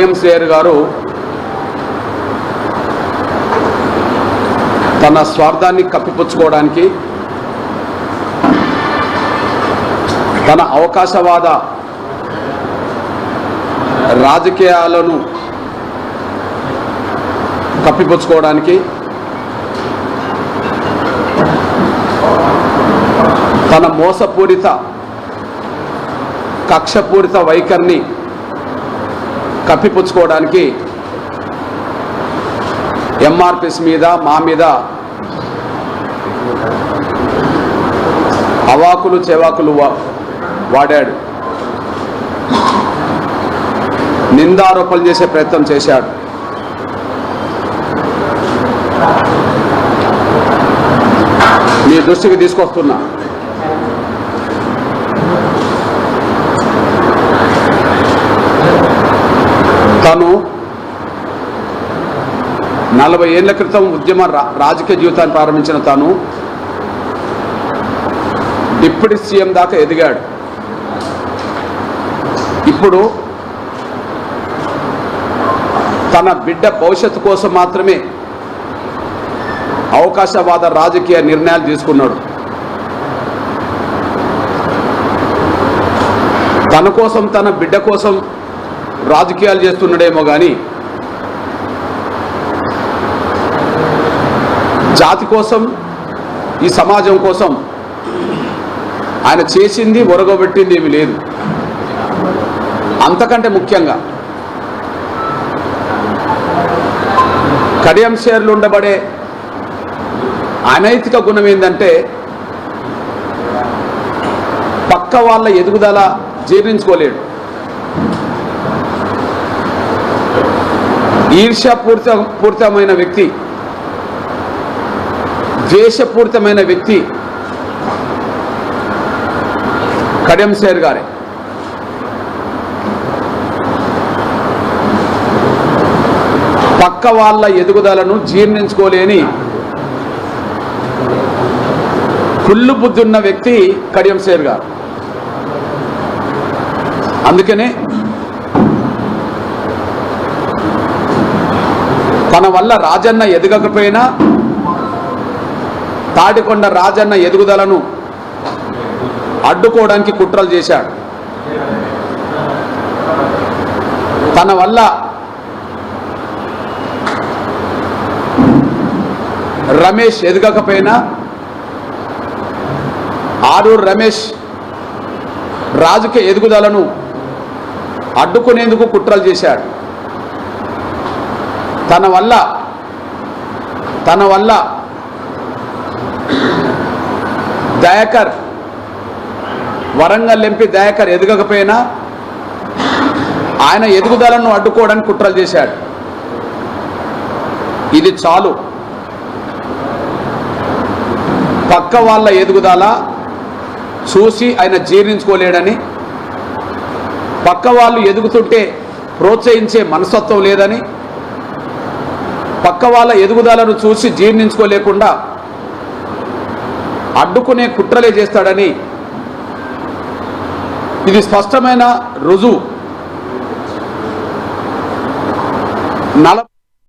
కడియం శ్రేయర్ గారు తన స్వార్థాన్ని కప్పిపుచ్చుకోవడానికి, తన అవకాశవాద రాజకీయాలను కప్పిపుచ్చుకోవడానికి, తన మోసపూరిత కక్షపూరిత వైఖరిని కప్పిపుచ్చుకోవడానికి ఎంఆర్పిస్ మీద, మా మీద అవాకులు చెవాకులు వాడాడు, నిందారోపణలు చేసే ప్రయత్నం చేశాడు. మీ దృష్టికి తీసుకొస్తున్నా. తను 40 ఏళ్ల క్రితం ఉద్యమ రాజకీయ జీవితాన్ని ప్రారంభించిన తాను డిప్యూటీ సీఎం దాకా ఎదిగాడు. ఇప్పుడు తన బిడ్డ భవిష్యత్తు కోసం మాత్రమే అవకాశవాద రాజకీయ నిర్ణయాలు తీసుకున్నాడు. తన కోసం, తన బిడ్డ కోసం రాజకీయాలు చేస్తున్నాడేమో కానీ జాతి కోసం, ఈ సమాజం కోసం ఆయన చేసింది, ఒరగబెట్టింది ఏమీ లేదు. అంతకంటే ముఖ్యంగా కడియం శ్రేయర్లు ఉండబడే అనైతిక గుణం ఏంటంటే పక్క వాళ్ళ ఎదుగుదల జీర్ణించుకోలేడు. ఈర్ష్యాపూరితమైన వ్యక్తి, ద్వేషపూరితమైన వ్యక్తి కడియం శ్రేయర్ గారే. పక్క వాళ్ళ ఎదుగుదలను జీర్ణించుకోలేని కుళ్ళు బుద్ధి ఉన్న వ్యక్తి కడియం శ్రేయర్ గారు. అందుకనే తన వల్ల రాజన్న ఎదగకపోయినా తాడికొండ రాజన్న ఎదుగుదలను అడ్డుకోవడానికి కుట్రలు చేశాడు. తన వల్ల రమేష్ ఎదగకపోయినా ఆరూరు రమేష్ రాజకీయ ఎదుగుదలను అడ్డుకునేందుకు కుట్రలు చేశాడు. తన వల్ల దయాకర్, వరంగల్ ఎంపీ దయాకర్ ఎదగకపోయినా ఆయన ఎదుగుదలను అడ్డుకోవడానికి కుట్రలు చేశాడు. ఇది చాలు. పక్క వాళ్ళ ఎదుగుదల చూసి ఆయన జీర్ణించుకోలేడని, పక్క వాళ్ళు ఎదుగుతుంటే ప్రోత్సహించే మనస్తత్వం లేదని, పక్క వాళ్ళ ఎదుగుదలను చూసి జీర్ణించుకోలేకుండా అడ్డుకునే కుట్రలే చేస్తాడని ఇది స్పష్టమైన రుజువు.